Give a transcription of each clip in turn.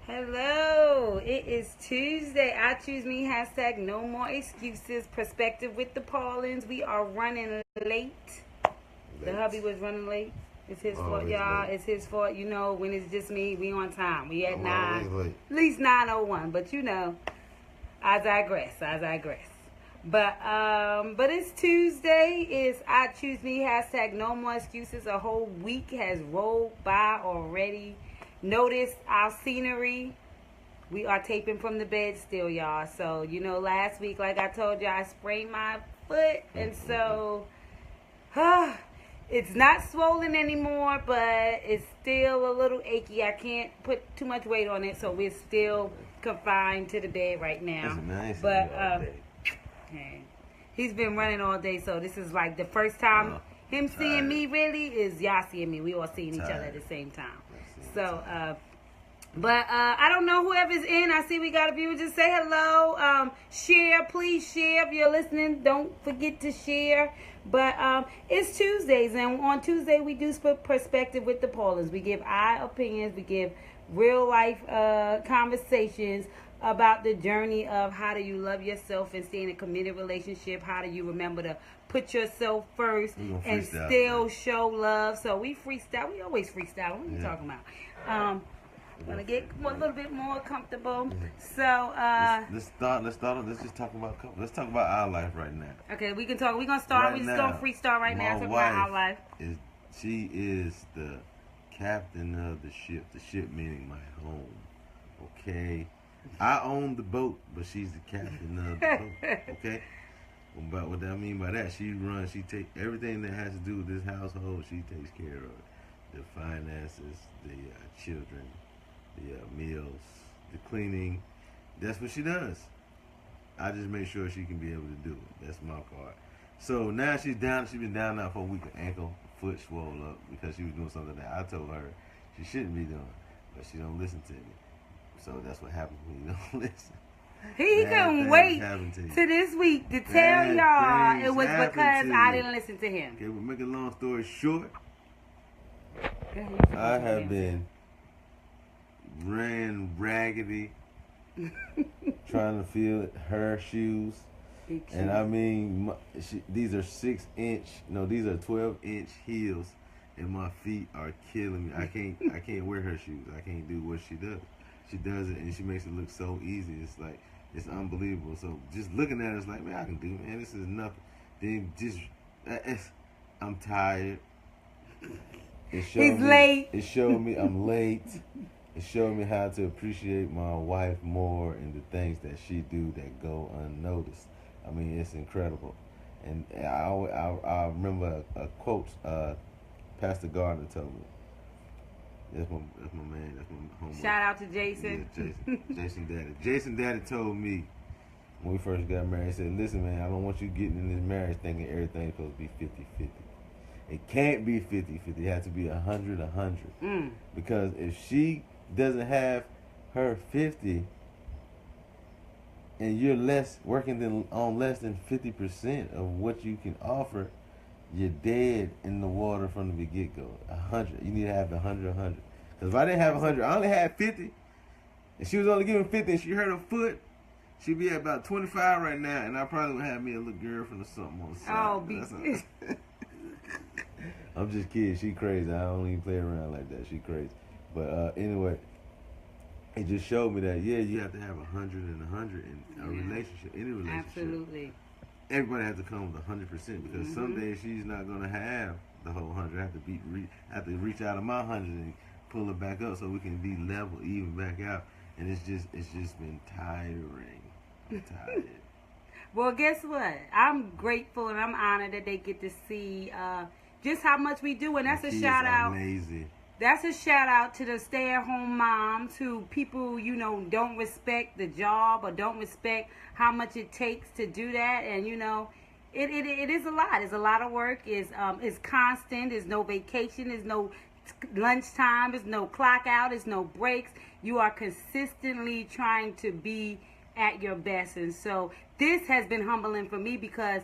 Hello, it is Tuesday. I choose me. Hashtag no more excuses. Perspective with the Paulings. We are running late. The hubby was running late. It's his fault, y'all. Late. It's his fault. You know, when it's just me, we on time. We at 9, at least 9:01. But you know, I digress. But it's Tuesday. It's I choose me. Hashtag no more excuses. A whole week has rolled by already. Notice our scenery. We are taping from the bed still, y'all. So, you know, last week, like I told you, I sprained my foot. And so, it's not swollen anymore, but it's still a little achy. I can't put too much weight on it, so we're still confined to the bed right now. It's nice. But, he's been running all day, so this is like the first time him seeing me really is y'all seeing me. We all seeing each other at the same time. So, but I don't know whoever's in. I see we got a viewer. Just say hello. Share, please share if you're listening. Don't forget to share. But it's Tuesdays, and on Tuesday we do perspective with the Paulings. We give our opinions. We give real life conversations about the journey of how do you love yourself and stay in a committed relationship. How do you remember to put yourself first and still show love? So we freestyle. We always freestyle. What are you talking about? Gonna get a little bit more comfortable. So let's just talk about let's talk about our life right now. Okay, we can talk. We're gonna start. We're just gonna freestyle right now. Talk about our life. She is the captain of the ship. The ship meaning my home. Okay. I own the boat, but she's the captain of the boat. Okay. But what I mean by that, she takes everything that has to do with this household. She takes care of it. The finances, the children, the meals, the cleaning. That's what she does. I just make sure she can be able to do it. That's my part. So now she's down. She's been down now for a week. Her ankle, foot swole up because she was doing something that I told her she shouldn't be doing, but she don't listen to me. So that's what happens when you don't listen. He couldn't wait to this week to tell y'all it was because I didn't listen to him. Okay, we'll make a long story short. I have been ran raggedy trying to fill her shoes. And I mean, these are 6-inch, no, these are 12-inch heels, and my feet are killing me. I can't wear her shoes. I can't do what she does. She does it, and she makes it look so easy. It's like, it's unbelievable. So just looking at it, it's like, man, I can do it, man. This is nothing. Then I'm tired. He's late. It showed me I'm late. It showed me how to appreciate my wife more and the things that she do that go unnoticed. I mean, it's incredible. And I remember a quote Pastor Gardner told me. That's my man. That's my homeboy. Shout out to Jason. Yeah, Jason Daddy. Jason Daddy told me when we first got married, he said, listen, man, I don't want you getting in this marriage thinking everything's supposed to be 50-50. It can't be 50-50. It has to be 100-100. Because if she doesn't have her 50 and you're working on less than 50% of what you can offer, you're dead in the water from the get-go. 100. You need to have the 100-100. Because if I didn't have 100, I only had 50. And she was only giving 50 and she hurt her foot, she'd be at about 25 right now, and I probably would have me a little girlfriend or something on the side. Oh, I'm just kidding. She crazy. I don't even play around like that. She crazy. But anyway, it just showed me that, you have to have 100 and 100 in a relationship, any relationship. Absolutely. Everybody has to come with 100% because some days she's not gonna have the whole 100. I have to reach out of my 100 and pull it back up so we can be level, even back out. And it's just been tiring. I'm tired. Well, guess what? I'm grateful and I'm honored that they get to see just how much we do, and that's a shout out. Lazy. That's a shout out to the stay-at-home moms, to people, don't respect the job or don't respect how much it takes to do that. And, it is a lot. It's a lot of work. It's constant. There's no vacation. There's no lunchtime. There's no clock out. There's no breaks. You are consistently trying to be at your best. And so this has been humbling for me because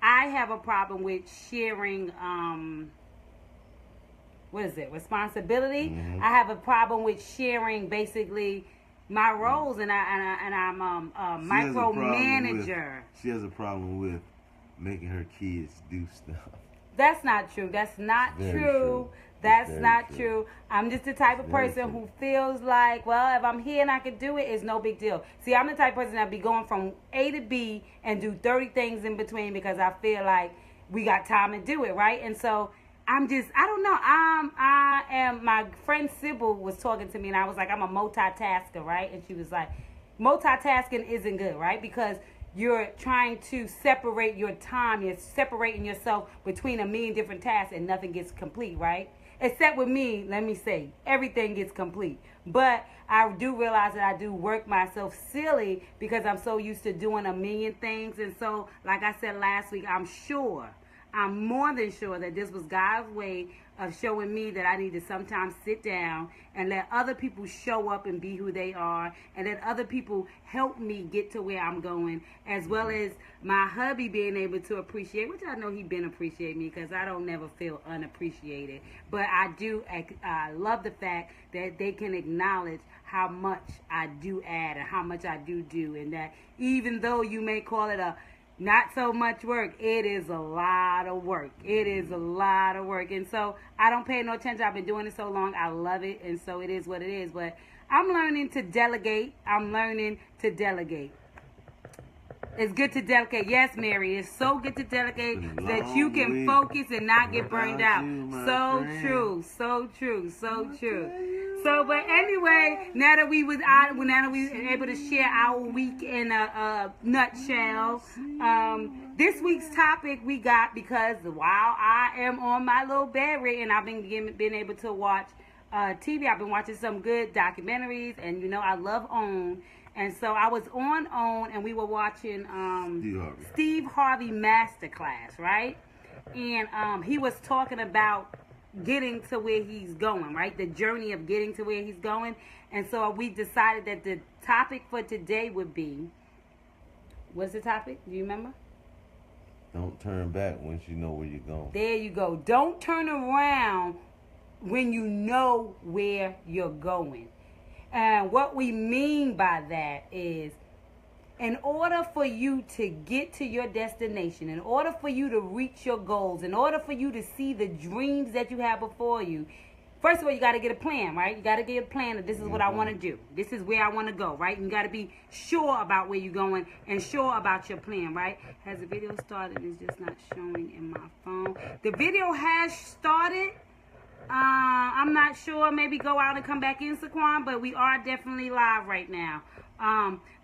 I have a problem with sharing responsibility. I have a problem with sharing basically my roles, and I'm micromanager. She has a problem with making her kids do stuff. That's not true. That's not true. That's not true. I'm just the type of person who feels like, well, if I'm here and I can do it, it's no big deal. See, I'm the type of person that be going from A to B and do 30 things in between because I feel like we got time to do it, right? And so I don't know. I am, my friend Sybil was talking to me and I was like, I'm a multitasker, right? And she was like, multitasking isn't good, right? Because you're trying to separate your time. You're separating yourself between a million different tasks and nothing gets complete, right? Except with me, let me say, everything gets complete. But I do realize that I do work myself silly because I'm so used to doing a million things. And so, like I said last week, I'm more than sure that this was God's way of showing me that I need to sometimes sit down and let other people show up and be who they are, and let other people help me get to where I'm going, as well as my hubby being able to appreciate, which I know he been appreciating me because I don't never feel unappreciated. But I love the fact that they can acknowledge how much I do add and how much I do, and that even though you may call it a not so much work, it is a lot of work. It is a lot of work. And so I don't pay no attention. I've been doing it so long. I love it. And so it is what it is. But I'm learning to delegate. It's good to delegate. Yes, Mary. It's so good to delegate that you can focus and not get burned out. So true. So true. So true. So, but anyway, now that we were able to share our week in a nutshell, this week's topic we got because while I am on my little bed and I've been able to watch TV, I've been watching some good documentaries, and you know I love OWN. And so I was on OWN, and we were watching Steve Harvey Masterclass, right? And he was talking about getting to where he's going, right? The journey of getting to where he's going. And so we decided that the topic for today would be, what's the topic? Do you remember? Don't turn back once you know where you're going. There you go. Don't turn around when you know where you're going. And what we mean by that is, in order for you to get to your destination, in order for you to reach your goals, in order for you to see the dreams that you have before you, first of all, you got to get a plan, right? You got to get a plan that this is what I want to do. This is where I want to go, right? You got to be sure about where you're going and sure about your plan, right? Has the video started? It's just not showing in my phone. The video has started. I'm not sure. Maybe go out and come back in, Saquon, but we are definitely live right now.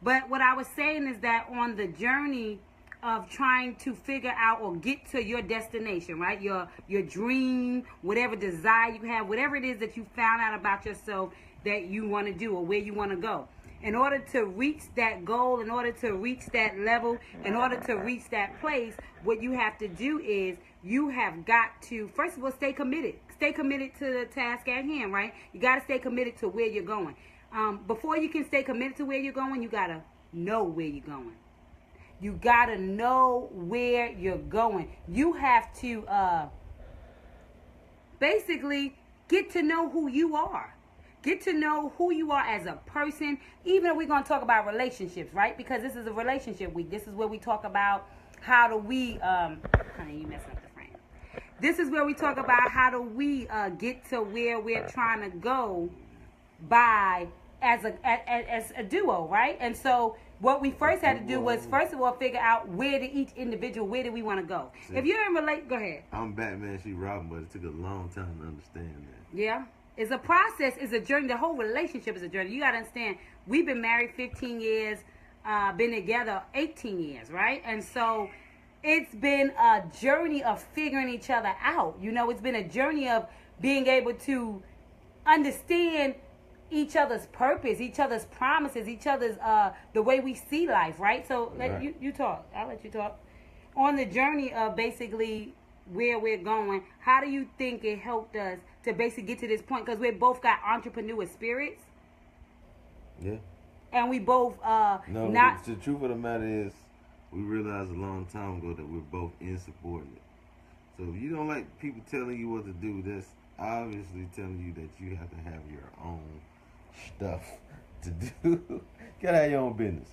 But what I was saying is that on the journey of trying to figure out or get to your destination, right? Your dream, whatever desire you have, whatever it is that you found out about yourself that you want to do or where you want to go. In order to reach that goal, in order to reach that level, in order to reach that place, what you have to do is you have got to, first of all, stay committed. Stay committed to the task at hand, right? You got to stay committed to where you're going. Before you can stay committed to where you're going, you got to know where you're going. You got to know where you're going. You have to basically get to know who you are. Get to know who you are as a person. Even if we're going to talk about relationships, right? Because this is a relationship week. This is where we talk about how do we, honey, you messing up the frame. This is where we talk about how do we get to where we're trying to go by as a duo, right? And so what we first had to do was, first of all, figure out where to each individual, where do we want to go. See, if you're in go ahead. I'm Batman, she Robin, but it took a long time to understand that. Yeah. It's a process. It's a journey. The whole relationship is a journey. You got to understand, we've been married 15 years, been together 18 years, right? And so it's been a journey of figuring each other out. You know, it's been a journey of being able to understand each other's purpose, each other's promises, each other's, the way we see life, right? So you talk. I'll let you talk. On the journey of basically where we're going, how do you think it helped us to basically get to this point? Because we both got entrepreneur spirits. Yeah. And we both the truth of the matter is, we realized a long time ago that we're both insubordinate. So if you don't like people telling you what to do, that's obviously telling you that you have to have your own stuff to do. Get out your own business.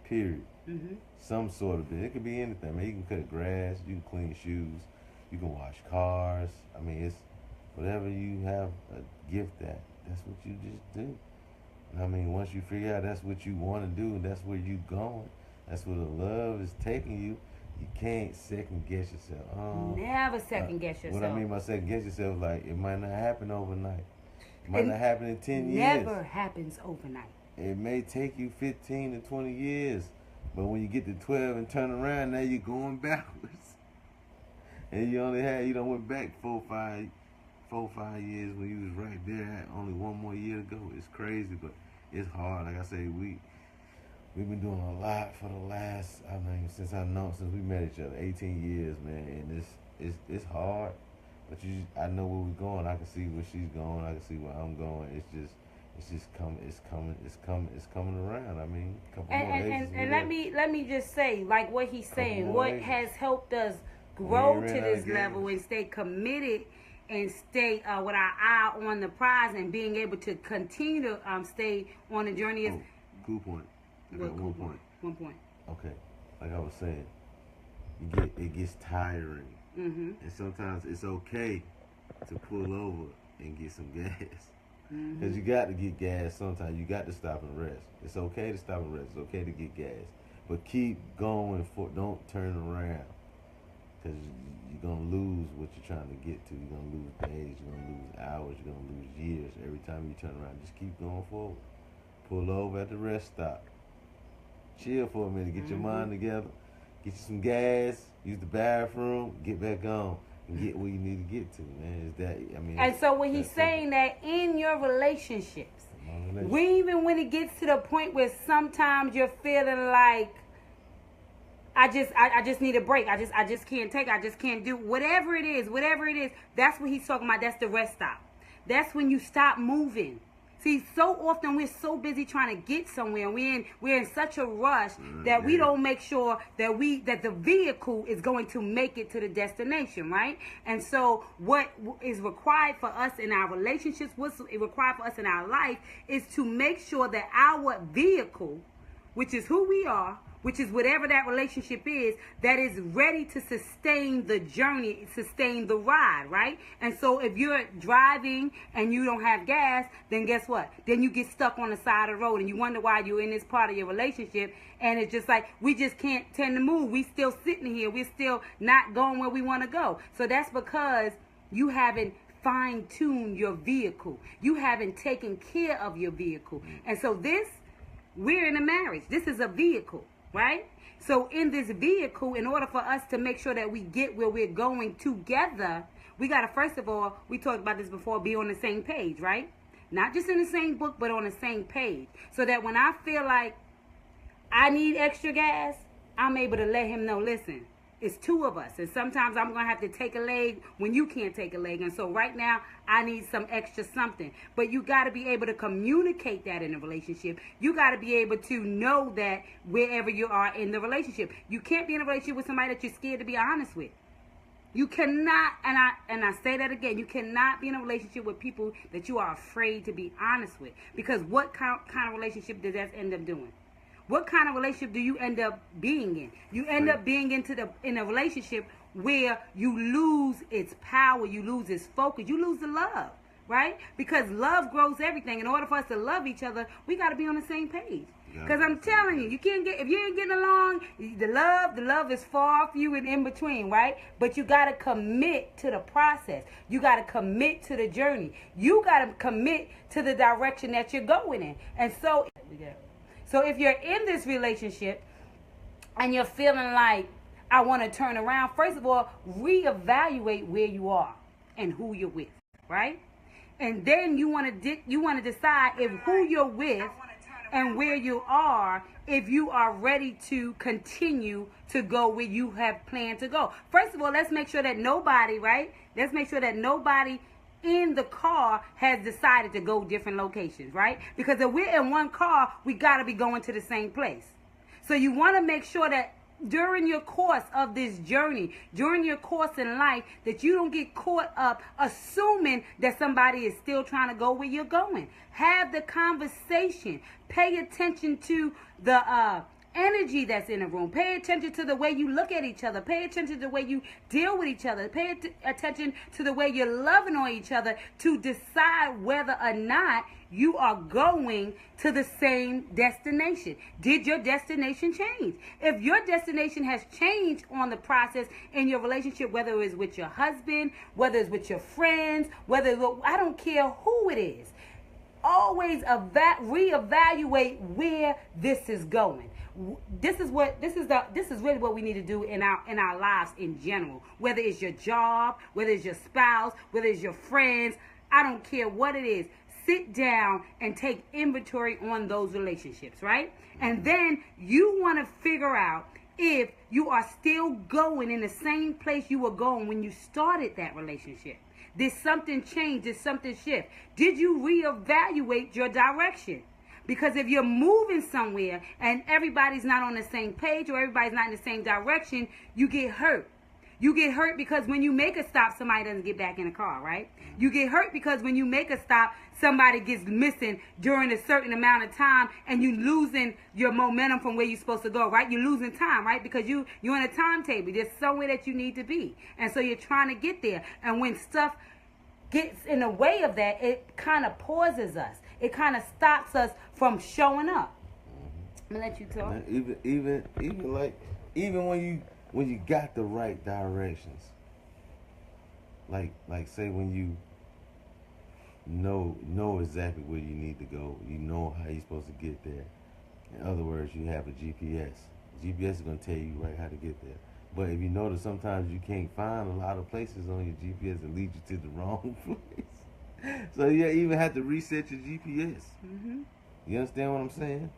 Period. Mm-hmm. Some sort of business. It could be anything, man. You can cut grass. You can clean shoes. You can wash cars. I mean, it's whatever you have a gift at. That's what you just do. I mean, once you figure out that's what you want to do and that's where you going, that's where the love is taking you, you can't second guess yourself. Never second guess yourself. What I mean by second guess yourself, like, it might not happen overnight. It might not happen in 10 years. Never happens overnight. It may take you 15 to 20 years. But when you get to 12 and turn around, now you're going backwards. And you don't went back 4-5 years when you was right there. Only one more year to go. It's crazy, but it's hard. Like I say, we've been doing a lot for the last, since we met each other, 18 years, man. And it's hard. But I know where we're going. I can see where she's going. I can see where I'm going. It's just coming. It's coming around. I mean, a couple more days. And let me just say, like what he's saying, what has helped us grow to this level and stay committed and stay with our eye on the prize and being able to continue to stay on the journey is. Cool point. I got 1 point. 1 point. Okay, like I was saying, it gets tiring, Mm-hmm. and sometimes it's okay to pull over and get some gas. Because you got to get gas sometimes. You got to stop and rest. It's okay to stop and rest. It's okay to get gas. But keep going. Don't turn around. Because you're going to lose what you're trying to get to. You're going to lose days. You're going to lose hours. You're going to lose years. Every time you turn around, just keep going forward. Pull over at the rest stop. Chill for a minute. Get your mind together. Get you some gas. Use the bathroom. Get back on. And get where you need to get to, man. And so when he's saying that in your relationships, even when it gets to the point where sometimes you're feeling like I just need a break. I just can't take. I just can't do whatever it is. That's what he's talking about. That's the rest stop. That's when you stop moving. See, so often we're so busy trying to get somewhere. We're in such a rush that we don't make sure that the vehicle is going to make it to the destination, right? And so what is required for us in our relationships, what's required for us in our life, is to make sure that our vehicle, which is who we are, which is whatever that relationship is, that is ready to sustain the journey, sustain the ride, right? And so if you're driving and you don't have gas, then guess what? Then you get stuck on the side of the road and you wonder why you're in this part of your relationship. And it's just like, we just can't tend to move. We still sitting here. We're still not going where we want to go. So that's because you haven't fine-tuned your vehicle. You haven't taken care of your vehicle. And so we're in a marriage. This is a vehicle. Right? So in this vehicle, in order for us to make sure that we get where we're going together, we got to, first of all, we talked about this before, be on the same page, right? Not just in the same book, but on the same page. So that when I feel like I need extra gas, I'm able to let him know, listen, it's two of us. And sometimes I'm going to have to take a leg when you can't take a leg. And so right now, I need some extra something. But you got to be able to communicate that in a relationship. You got to be able to know that wherever you are in the relationship. You can't be in a relationship with somebody that you're scared to be honest with. You cannot, and I say that again, you cannot be in a relationship with people that you are afraid to be honest with. Because what kind of relationship does that end up doing? What kind of relationship do you end up being in? You end up being in a relationship where you lose its power, you lose its focus, you lose the love, right? Because love grows everything. In order for us to love each other, we got to be on the same page. Because I'm telling you, if you ain't getting along, the love is far, few, and in between, right? But you got to commit to the process. You got to commit to the journey. You got to commit to the direction that you're going in. And so if you're in this relationship and you're feeling like, I want to turn around, first of all, reevaluate where you are and who you're with, right? And then you want to decide if who you're with and where you are, if you are ready to continue to go where you have planned to go. First of all, let's make sure that nobody, right? Let's make sure that nobody in the car has decided to go different locations, right? Because if we're in one car, we got to be going to the same place. So you want to make sure that during your course of this journey, during your course in life, that you don't get caught up assuming that somebody is still trying to go where you're going. Have the conversation. Pay attention to the energy that's in the room. Pay attention to the way you look at each other. Pay attention to the way you deal with each other. Pay attention to the way you're loving on each other to decide whether or not you are going to the same destination. Did your destination change? If your destination has changed on the process in your relationship, whether it's with your husband, whether it's with your friends, whether it's, I don't care who it is, always reevaluate where this is going. This is really what we need to do in our lives in general. Whether it's your job, whether it's your spouse, whether it's your friends, I don't care what it is. Sit down and take inventory on those relationships, right? And then you want to figure out if you are still going in the same place you were going when you started that relationship. Did something change? Did something shift? Did you reevaluate your direction? Because if you're moving somewhere and everybody's not on the same page or everybody's not in the same direction, you get hurt. You get hurt because when you make a stop, somebody doesn't get back in the car, right? You get hurt because when you make a stop, somebody gets missing during a certain amount of time and you're losing your momentum from where you're supposed to go, right? You're losing time, right? Because you're on a timetable. There's somewhere that you need to be. And so you're trying to get there. And when stuff gets in the way of that, it kind of pauses us. It kind of stops us from showing up. I'm gonna let you talk. Even when you got the right directions, like say when you know exactly where you need to go, you know how you're supposed to get there. In other words, you have a GPS. GPS is gonna tell you right how to get there. But if you notice, sometimes you can't find a lot of places on your GPS that lead you to the wrong place. So you even have to reset your GPS. Mm-hmm. You understand what I'm saying?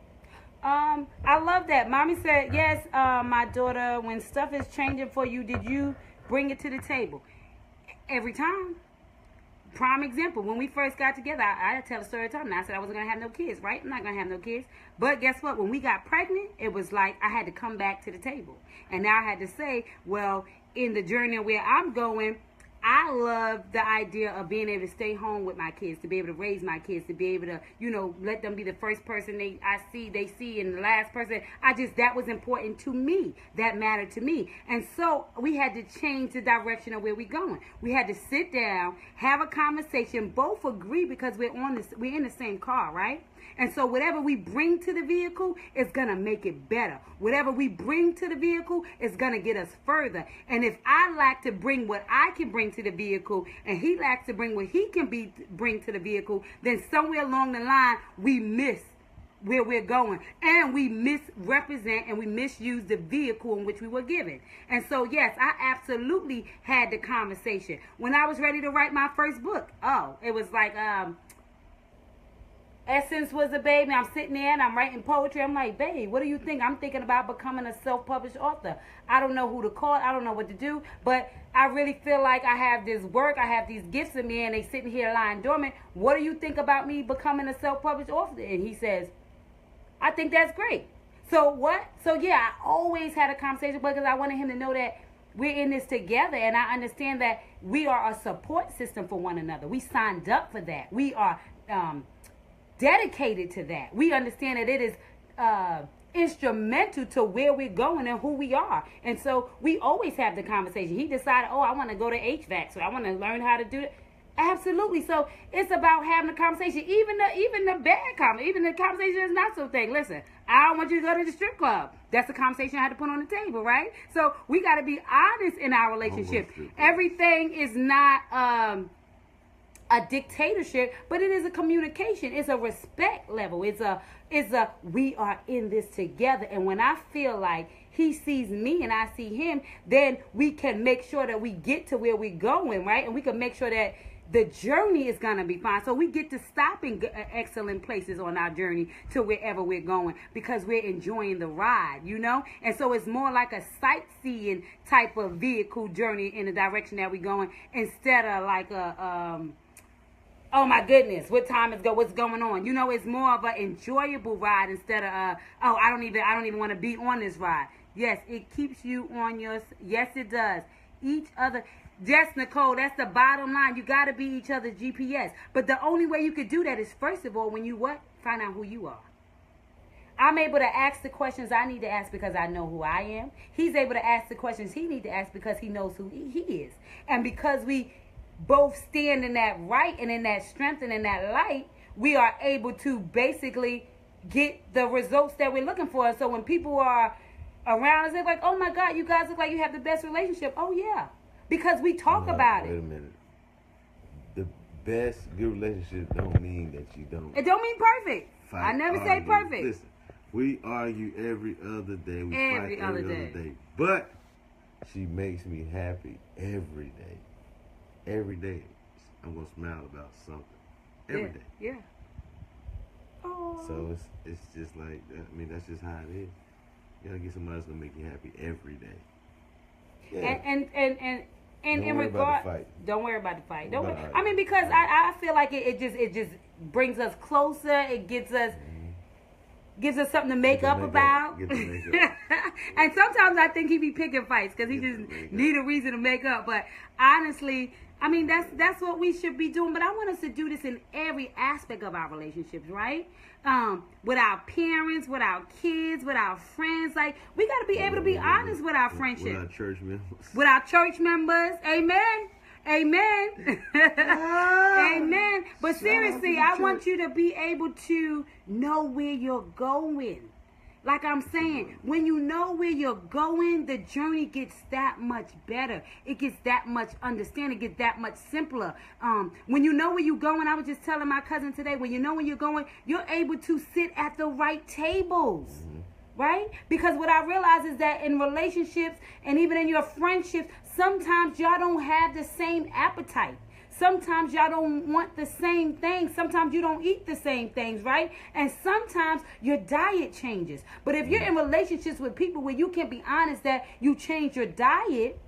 I love that. Mommy said, yes, my daughter, when stuff is changing for you, did you bring it to the table? Every time. Prime example, when we first got together, I tell a story of time, and I said I wasn't going to have no kids, right? I'm not going to have no kids. But guess what? When we got pregnant, it was like I had to come back to the table. And now I had to say, well, in the journey where I'm going, I love the idea of being able to stay home with my kids, to be able to raise my kids, to be able to, let them be the first person they see and the last person. That was important to me. That mattered to me. And so we had to change the direction of where we're going. We had to sit down, have a conversation, both agree because we're in the same car, right? And so whatever we bring to the vehicle is going to make it better. Whatever we bring to the vehicle is going to get us further. And if I lack to bring what I can bring to the vehicle and he lacks to bring what he can bring to the vehicle, then somewhere along the line we miss where we're going. And we misrepresent and we misuse the vehicle in which we were given. And so, yes, I absolutely had the conversation. When I was ready to write my first book, it was like... Essence was a baby. I'm sitting there and I'm writing poetry. I'm like, babe, what do you think? I'm thinking about becoming a self-published author. I don't know who to call. I don't know what to do. But I really feel like I have this work. I have these gifts in me and they sitting here lying dormant. What do you think about me becoming a self-published author? And he says, I think that's great. So what? So yeah, I always had a conversation because I wanted him to know that we're in this together. And I understand that we are a support system for one another. We signed up for that. We are... dedicated to that. We understand that it is instrumental to where we're going and who we are. And so we always have the conversation. He decided, I want to go to HVAC, so I want to learn how to do it. Absolutely. So it's about having a conversation, even the bad conversation, even the conversation is not so thing. Listen, I don't want you to go to the strip club. That's the conversation I had to put on the table, right? So we got to be honest in our relationship. Everything is not a dictatorship, but it is a communication. It's a respect level. It's a we are in this together. And when I feel like he sees me and I see him, then we can make sure that we get to where we're going, right? And we can make sure that the journey is going to be fine. So we get to stop in excellent places on our journey to wherever we're going because we're enjoying the ride, And so it's more like a sightseeing type of vehicle journey in the direction that we're going instead of like a... oh my goodness, what time is what's going on? It's more of an enjoyable ride instead of I don't even want to be on this ride. Yes, it keeps you on your. Yes, it does. Each other. Yes, Nicole, that's the bottom line. You got to be each other's GPS. But the only way you could do that is, first of all, when you what? Find out who you are. I'm able to ask the questions I need to ask because I know who I am. He's able to ask the questions he needs to ask because he knows who he is. And because we both stand in that right and in that strength and in that light, we are able to basically get the results that we're looking for. So when people are around us, they're like, oh my God, you guys look like you have the best relationship. Oh yeah, because we talk about it. Wait a minute. The best good relationship don't mean that you don't. It don't mean perfect. Fight, I never say argue. perfect. Listen, we argue every other day. We fight every other day. But she makes me happy every day. Every day, I'm gonna smile about something. Every day. Yeah. Oh. So it's just like, I mean, that's just how it is. You gotta get somebody that's gonna make you happy every day. Yeah. And in regard, don't worry about the fight. Don't. I mean, because yeah. I feel like it just brings us closer. It gets us. Gives us something to make up about. And sometimes I think he be picking fights because he just need a reason to make up. But honestly, I mean, that's what we should be doing. But I want us to do this in every aspect of our relationships, right? With our parents, with our kids, with our friends. Like, we got to be able to be honest with our friendship. With our church members. With our church members. Amen. Amen. Amen. But seriously, I want you to be able to know where you're going. Like I'm saying, when you know where you're going, the journey gets that much better. It gets that much understanding. It gets that much simpler. When you know where you're going, I was just telling my cousin today, when you know where you're going, you're able to sit at the right tables. Right? Because what I realize is that in relationships and even in your friendships, sometimes y'all don't have the same appetite. Sometimes y'all don't want the same things. Sometimes you don't eat the same things, right? And sometimes your diet changes. But if you're in relationships with people where you can be honest that you change your diet,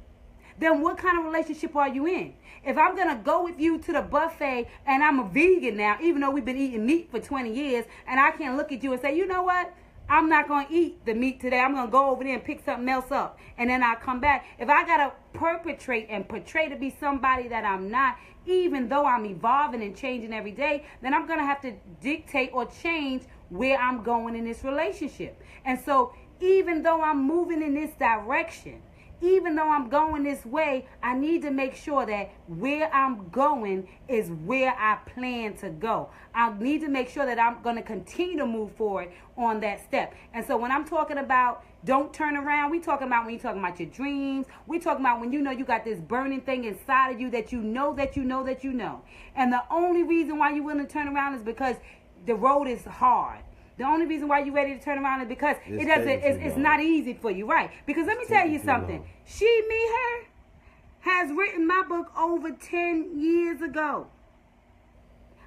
then what kind of relationship are you in? If I'm going to go with you to the buffet and I'm a vegan now, even though we've been eating meat for 20 years, and I can look at you and say, you know what? I'm not going to eat the meat today. I'm going to go over there and pick something else up. And then I'll come back. If I got to perpetrate and portray to be somebody that I'm not, even though I'm evolving and changing every day, then I'm going to have to dictate or change where I'm going in this relationship. And so even though I'm moving in this direction, even though I'm going this way, I need to make sure that where I'm going is where I plan to go. I need to make sure that I'm going to continue to move forward on that step. And so when I'm talking about don't turn around, we talking about when you're talking about your dreams. We talking about when you know you got this burning thing inside of you that you know that you know that you know. And the only reason why you're willing to turn around is because the road is hard. The only reason why you're ready to turn around is because it's not easy for you, right? Because let me tell you something. She, Me, Her has written my book over 10 years ago.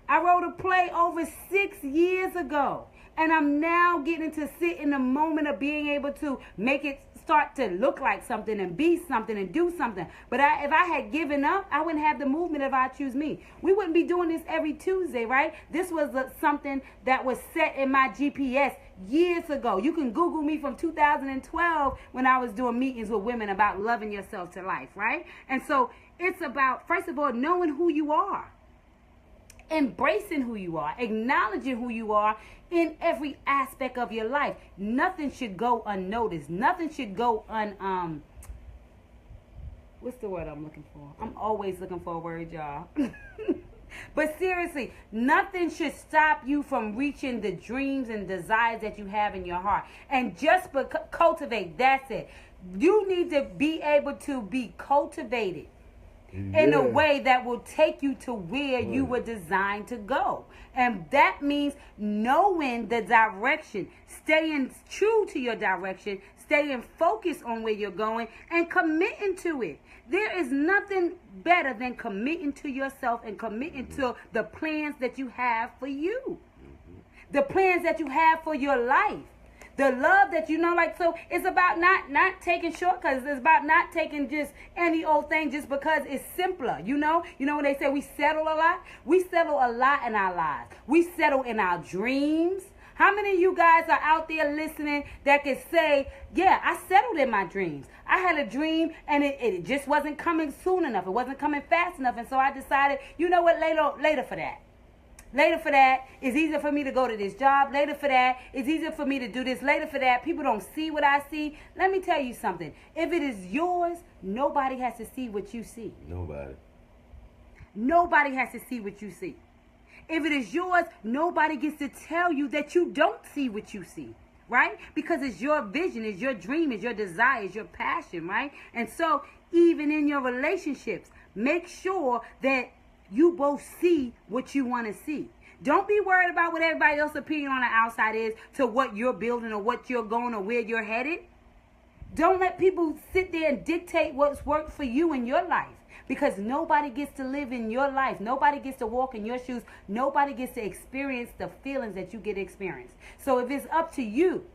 I wrote a play over 6 years ago. And I'm now getting to sit in the moment of being able to make it start to look like something and be something and do something. But if I had given up, I wouldn't have the movement if I choose me. We wouldn't be doing this every Tuesday, right? This was something that was set in my GPS years ago. You can Google me from 2012 when I was doing meetings with women about loving yourself to life, right? And so it's about, first of all, knowing who you are. Embracing who you are, acknowledging who you are in every aspect of your life. Nothing should go unnoticed. Nothing should go what's the word I'm looking for? I'm always looking for a word, y'all. But seriously, nothing should stop you from reaching the dreams and desires that you have in your heart. And just cultivate, that's it. You need to be able to be cultivated in a way that will take you to where you were designed to go. And that means knowing the direction, staying true to your direction, staying focused on where you're going, and committing to it. There is nothing better than committing to yourself and committing to the plans that you have for you. The plans that you have for your life. The love that you know, like, so it's about not taking shortcuts. It's about not taking just any old thing just because it's simpler, you know? You know when they say we settle a lot? We settle a lot in our lives. We settle in our dreams. How many of you guys are out there listening that can say, yeah, I settled in my dreams. I had a dream and it just wasn't coming soon enough. It wasn't coming fast enough. And so I decided, you know what, later for that. Later for that, it's easier for me to go to this job. Later for that, it's easier for me to do this. Later for that, people don't see what I see. Let me tell you something. If it is yours, nobody has to see what you see. Nobody has to see what you see. If it is yours, nobody gets to tell you that you don't see what you see, right? Because it's your vision, it's your dream, it's your desire, it's your passion, right? And so even in your relationships, make sure that you both see what you want to see. Don't be worried about what everybody else's opinion on the outside is to what you're building or what you're going or where you're headed. Don't let people sit there and dictate what's worked for you in your life, because nobody gets to live in your life. Nobody gets to walk in your shoes. Nobody gets to experience the feelings that you get to experience. So if it's up to you,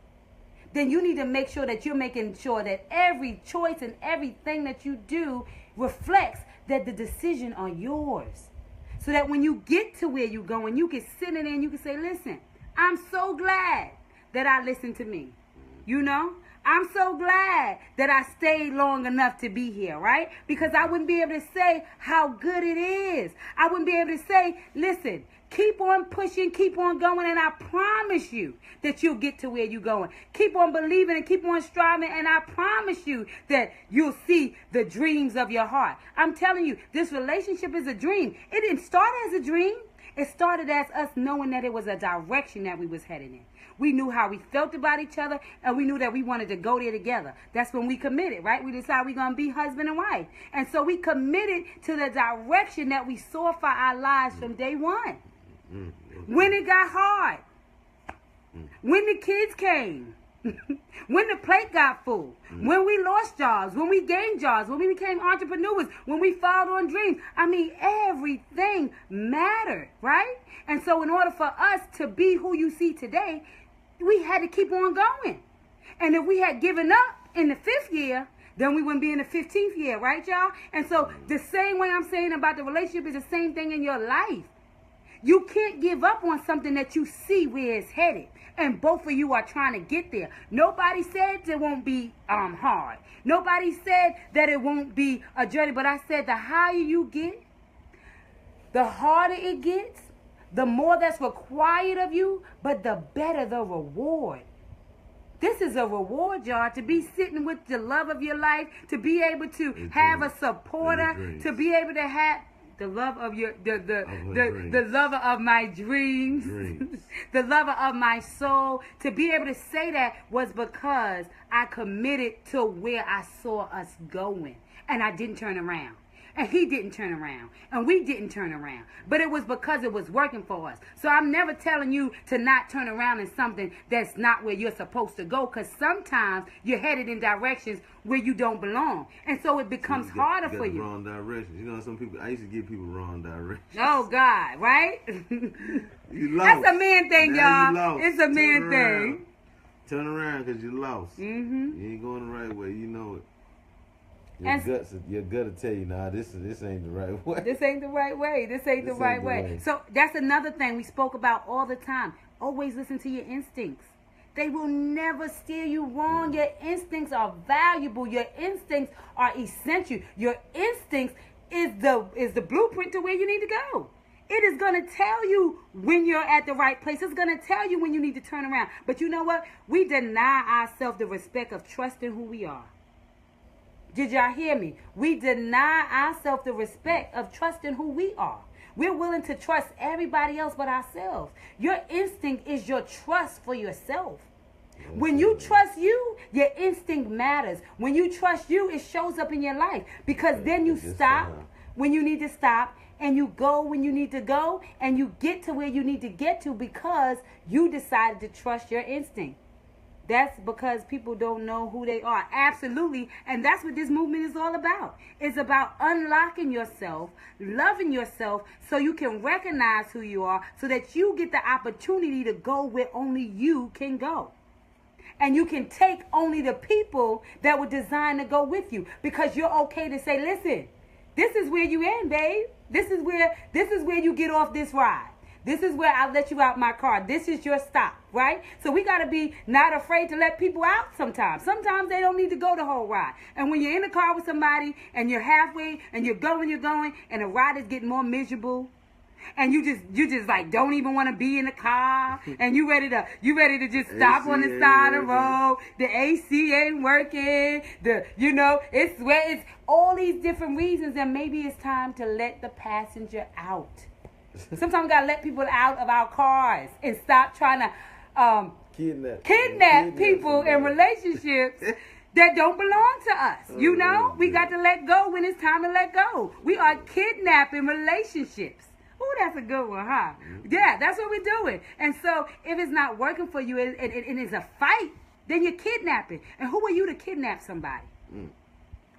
then you need to make sure that you're making sure that every choice and everything that you do reflects that the decision are yours. So that when you get to where you're going, you can sit in there and you can say, listen, I'm so glad that I listened to me. You know? I'm so glad that I stayed long enough to be here, right? Because I wouldn't be able to say how good it is. I wouldn't be able to say, listen, keep on pushing, keep on going, and I promise you that you'll get to where you're going. Keep on believing and keep on striving, and I promise you that you'll see the dreams of your heart. I'm telling you, this relationship is a dream. It didn't start as a dream. It started as us knowing that it was a direction that we was heading in. We knew how we felt about each other, and we knew that we wanted to go there together. That's when we committed, right? We decided we're going to be husband and wife. And so we committed to the direction that we saw for our lives from day one. When it got hard, when the kids came, when the plate got full, when we lost jobs, when we gained jobs, when we became entrepreneurs, when we followed on dreams. I mean, everything mattered, right? And so in order for us to be who you see today, we had to keep on going. And if we had given up in the 5th year, then we wouldn't be in the 15th year, right, y'all? And so the same way I'm saying about the relationship is the same thing in your life. You can't give up on something that you see where it's headed. And both of you are trying to get there. Nobody said it won't be hard. Nobody said that it won't be a journey. But I said the higher you get, the harder it gets, the more that's required of you, but the better the reward. This is a reward, y'all, to be sitting with the love of your life, to be able to have a supporter, to be able to have the love of your the lover of my dreams. The lover of my soul. To be able to say that was because I committed to where I saw us going, and I didn't turn around. And he didn't turn around. And we didn't turn around. But it was because it was working for us. So I'm never telling you to not turn around in something that's not where you're supposed to go. Because sometimes you're headed in directions where you don't belong. And so it becomes harder for you. Wrong directions. You know, some people, I used to give people wrong directions. Oh, God, right? You lost. That's a man thing, y'all. It's a man thing. Turn around because you lost. Mm-hmm. You ain't going the right way. You know it. Your gut will tell you, nah, this ain't the right way. This ain't the right way. This ain't the right way. So that's another thing we spoke about all the time. Always listen to your instincts. They will never steer you wrong. Your instincts are valuable. Your instincts are essential. Your instincts is the blueprint to where you need to go. It is going to tell you when you're at the right place. It's going to tell you when you need to turn around. But you know what? We deny ourselves the respect of trusting who we are. Did y'all hear me? We deny ourselves the respect of trusting who we are. We're willing to trust everybody else but ourselves. Your instinct is your trust for yourself. When you trust you, your instinct matters. When you trust you, it shows up in your life. Because then you stop when you need to stop, and you go when you need to go, and you get to where you need to get to because you decided to trust your instinct. That's because people don't know who they are. Absolutely. And that's what this movement is all about. It's about unlocking yourself, loving yourself so you can recognize who you are, so that you get the opportunity to go where only you can go. And you can take only the people that were designed to go with you, because you're okay to say, listen, this is where you end, babe. This is where you get off this ride. This is where I let you out my car. This is your stop, right? So we got to be not afraid to let people out sometimes. Sometimes they don't need to go the whole ride. And when you're in the car with somebody and you're halfway and you're going, and the ride is getting more miserable, and you just like don't even want to be in the car, and you ready to just stop on the side of the road. The AC ain't working. It's all these different reasons, and maybe it's time to let the passenger out. Sometimes we gotta let people out of our cars and stop trying to kidnap people in relationships that don't belong to us. We got to let go when it's time to let go. We are kidnapping relationships. Oh, that's a good one, huh? Yeah, that's what we're doing. And so if it's not working for you and it's a fight, then you're kidnapping. And who are you to kidnap somebody?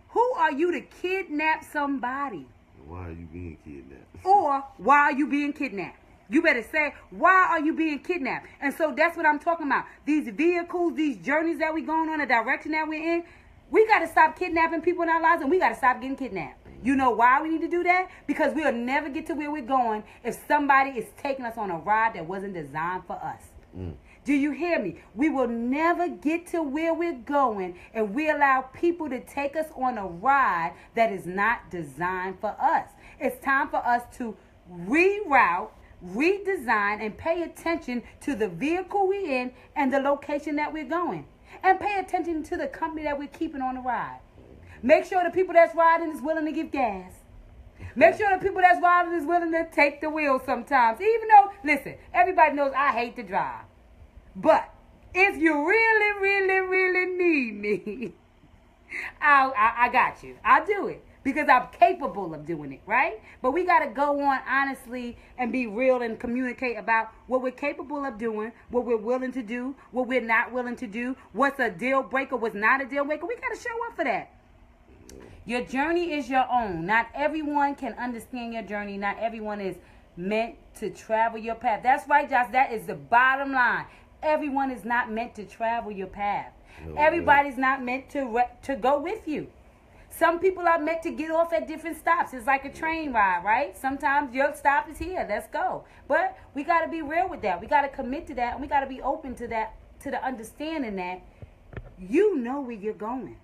Who are you to kidnap somebody? Why are you being kidnapped? Or why are you being kidnapped? You better say, why are you being kidnapped? And so that's what I'm talking about. These vehicles, these journeys that we're going on, the direction that we're in, we got to stop kidnapping people in our lives, and we got to stop getting kidnapped. You know why we need to do that? Because we'll never get to where we're going if somebody is taking us on a ride that wasn't designed for us. Do you hear me? We will never get to where we're going if we allow people to take us on a ride that is not designed for us. It's time for us to reroute, redesign, and pay attention to the vehicle we're in and the location that we're going. And pay attention to the company that we're keeping on the ride. Make sure the people that's riding is willing to give gas. Make sure the people that's riding is willing to take the wheel sometimes. Even though, listen, everybody knows I hate to drive. But if you really, really, really need me, I got you. I'll do it because I'm capable of doing it, right? But we got to go on honestly and be real and communicate about what we're capable of doing, what we're willing to do, what we're not willing to do, what's a deal breaker, what's not a deal breaker. We got to show up for that. Your journey is your own. Not everyone can understand your journey. Not everyone is meant to travel your path. That's right, Josh. That is the bottom line. Everyone is not meant to travel your path. Everybody's not meant to go with you. Some people are meant to get off at different stops. It's like a train ride, right? Sometimes your stop is here. Let's go. But we got to be real with that. We got to commit to that. And we got to be open to that, to the understanding that you know where you're going.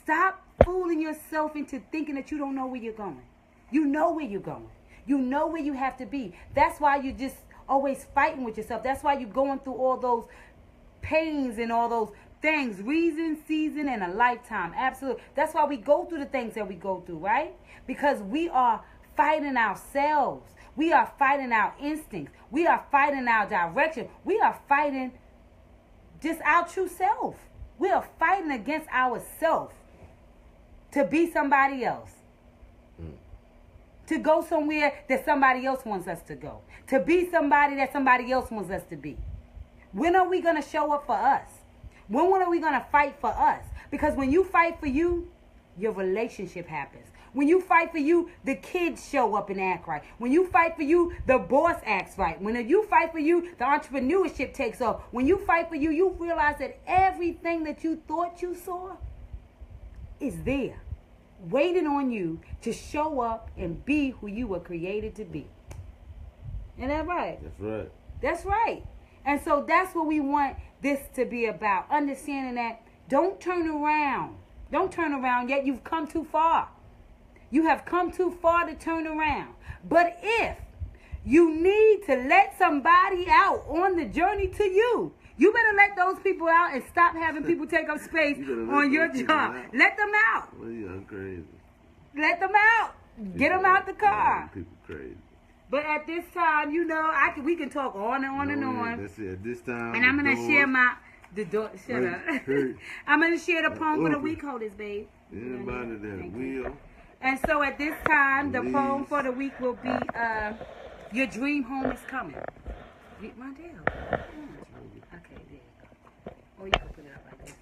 Stop fooling yourself into thinking that you don't know where you're going. You know where you're going. You know where you have to be. That's why you just always fighting with yourself. That's why you're going through all those pains and all those things. Reason, season, and a lifetime. Absolutely. That's why we go through the things that we go through, right? Because we are fighting ourselves. We are fighting our instincts. We are fighting our direction. We are fighting just our true self. We are fighting against ourselves to be somebody else. To go somewhere that somebody else wants us to go. To be somebody that somebody else wants us to be. When are we going to show up for us? When are we going to fight for us? Because when you fight for you, your relationship happens. When you fight for you, the kids show up and act right. When you fight for you, the boss acts right. When you fight for you, the entrepreneurship takes off. When you fight for you, you realize that everything that you thought you saw is there, waiting on you to show up and be who you were created to be. Isn't that right? That's right. That's right. And so that's what we want this to be about. Understanding that don't turn around. Don't turn around yet. You've come too far. You have come too far to turn around. But if you need to let somebody out on the journey to you, you better let those people out and stop having people take up space on your job. Let them out. Well, you're crazy. Let them out. Get them out the car. People crazy. But at this time, we can talk on and on and on. That's it. At this time, and I'm gonna share shut up. I'm gonna share the poem for the week. Hold this, babe. Anybody that will. And so at this time, the poem for the week will be "Your Dream Home Is Coming." Mondale. Okay, there you go. Or you can put it up like this.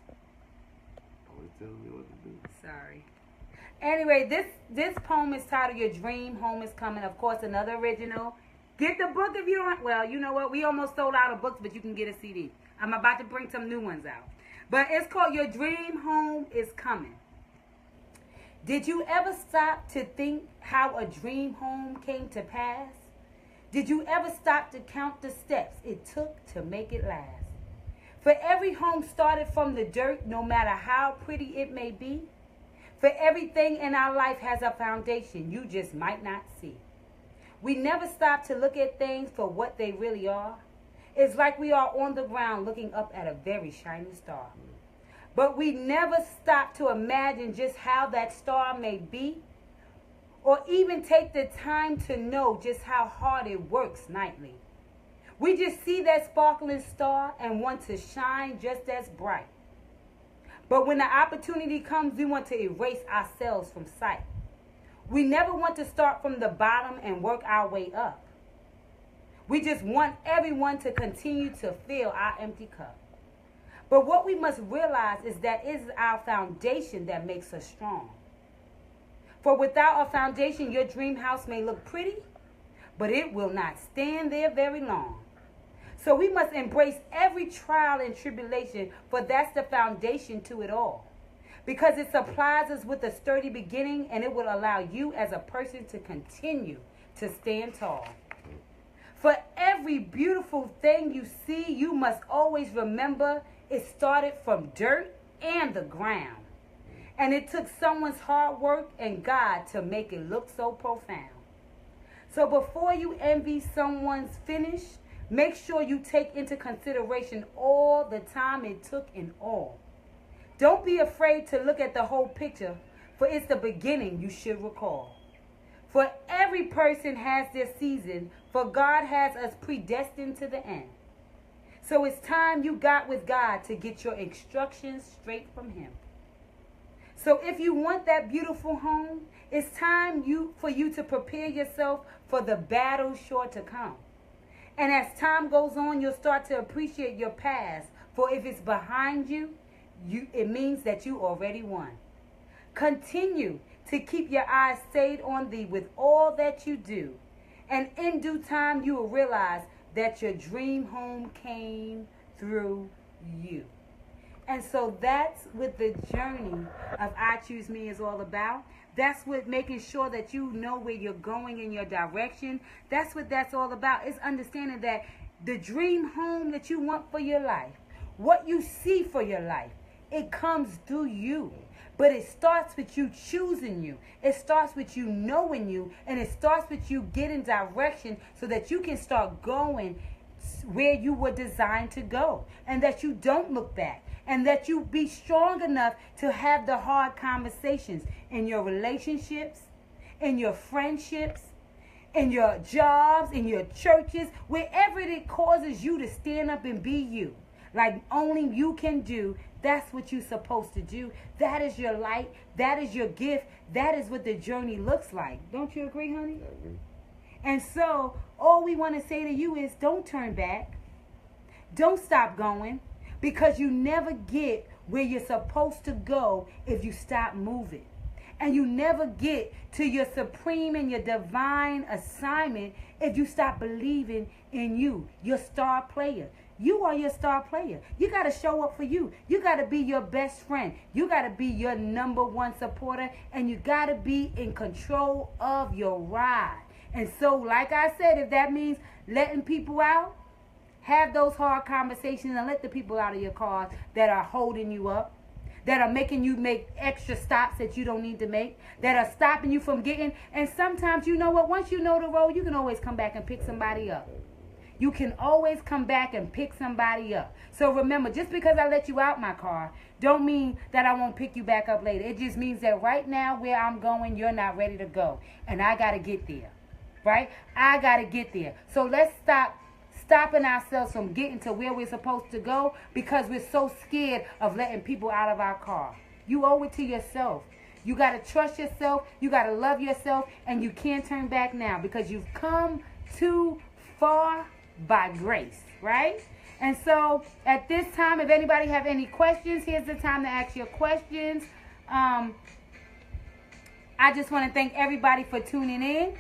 Always telling me what to do. Sorry. Anyway, this poem is titled "Your Dream Home Is Coming." Of course, another original. Get the book if you don't. Well, you know what? We almost sold out of books, but you can get a CD. I'm about to bring some new ones out. But it's called "Your Dream Home Is Coming." Did you ever stop to think how a dream home came to pass? Did you ever stop to count the steps it took to make it last? For every home started from the dirt, no matter how pretty it may be. For everything in our life has a foundation you just might not see. We never stop to look at things for what they really are. It's like we are on the ground looking up at a very shining star. But we never stop to imagine just how that star may be, or even take the time to know just how hard it works nightly. We just see that sparkling star and want to shine just as bright. But when the opportunity comes, we want to erase ourselves from sight. We never want to start from the bottom and work our way up. We just want everyone to continue to fill our empty cup. But what we must realize is that it is our foundation that makes us strong. For without a foundation, your dream house may look pretty, but it will not stand there very long. So we must embrace every trial and tribulation, for that's the foundation to it all. Because it supplies us with a sturdy beginning, and it will allow you as a person to continue to stand tall. For every beautiful thing you see, you must always remember it started from dirt and the ground. And it took someone's hard work and God to make it look so profound. So before you envy someone's finish, make sure you take into consideration all the time it took in all. Don't be afraid to look at the whole picture, for it's the beginning you should recall. For every person has their season, for God has us predestined to the end. So it's time you got with God to get your instructions straight from Him. So if you want that beautiful home, it's time for you to prepare yourself for the battle sure to come. And as time goes on, you'll start to appreciate your past. For if it's behind you, it means that you already won. Continue to keep your eyes stayed on Thee with all that you do. And in due time, you will realize that your dream home came through you. And so that's what the journey of I Choose Me is all about. That's what making sure that you know where you're going in your direction. That's what that's all about. It's understanding that the dream home that you want for your life, what you see for your life, it comes through you. But it starts with you choosing you. It starts with you knowing you. And it starts with you getting direction so that you can start going where you were designed to go. And that you don't look back. And that you be strong enough to have the hard conversations in your relationships, in your friendships, in your jobs, in your churches, wherever it causes you to stand up and be you. Like only you can do. That's what you're supposed to do. That is your light. That is your gift. That is what the journey looks like. Don't you agree, honey? I agree. And so all we want to say to you is don't turn back. Don't stop going, because you never get where you're supposed to go if you stop moving. And you never get to your supreme and your divine assignment if you stop believing in you, your star player. You are your star player. You got to show up for you. You got to be your best friend. You got to be your number one supporter. And you got to be in control of your ride. And so, like I said, if that means letting people out, have those hard conversations and let the people out of your car that are holding you up, that are making you make extra stops that you don't need to make, that are stopping you from getting. And sometimes, you know what, once you know the road, you can always come back and pick somebody up. You can always come back and pick somebody up. So remember, just because I let you out my car, don't mean that I won't pick you back up later. It just means that right now where I'm going, you're not ready to go. And I got to get there. Right? I got to get there. So let's stop stopping ourselves from getting to where we're supposed to go because we're so scared of letting people out of our car. You owe it to yourself. You got to trust yourself. You got to love yourself. And you can't turn back now because you've come too far by grace, right? And so at this time, if anybody have any questions, here's the time to ask your questions. I just want to thank everybody for tuning in.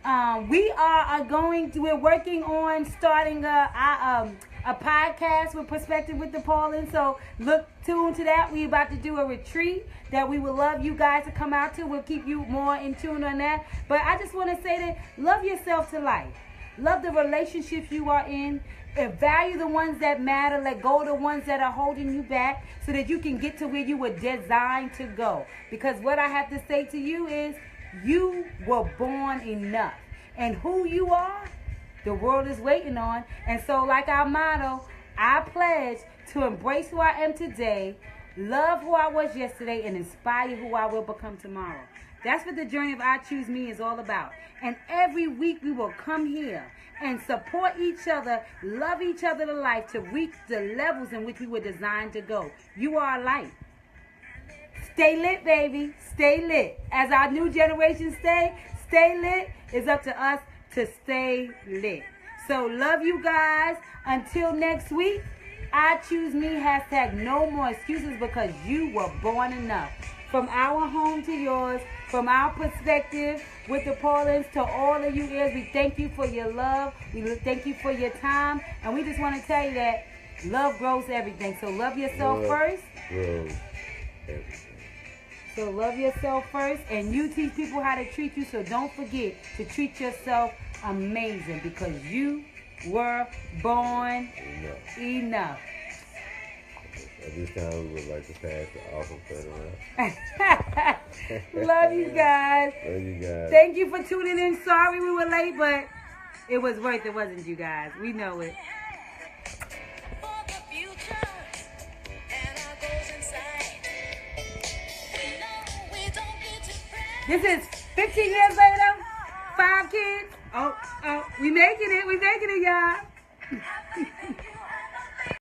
We're working on starting a podcast with Perspective with the Paulings. So look tuned to that. We're about to do a retreat that we would love you guys to come out to. We'll keep you more in tune on that. But I just want to say that love yourself to life. Love the relationships you are in. Value the ones that matter. Let go of the ones that are holding you back so that you can get to where you were designed to go. Because what I have to say to you is you were born enough. And who you are, the world is waiting on. And so like our motto, I pledge to embrace who I am today, love who I was yesterday, and inspire who I will become tomorrow. That's what the journey of I Choose Me is all about. And every week we will come here and support each other, love each other to life to reach the levels in which we were designed to go. You are a light. Stay lit, baby. Stay lit. As our new generation stay lit. It's up to us to stay lit. So love you guys. Until next week, I Choose Me, hashtag no more excuses because you were born enough. From our home to yours, from our perspective with the Paulings to all of you ears, we thank you for your love. We thank you for your time. And we just want to tell you that love grows everything. So love yourself first. Grows everything. So love yourself first. And you teach people how to treat you. So don't forget to treat yourself amazing because you were born enough. At this time, we would like to pass the awesome plate around. Love you guys. Love you guys. Thank you for tuning in. Sorry we were late, but it was worth it, wasn't you guys? We know it. This is 15 years later, 5 kids. Oh, we making it, y'all.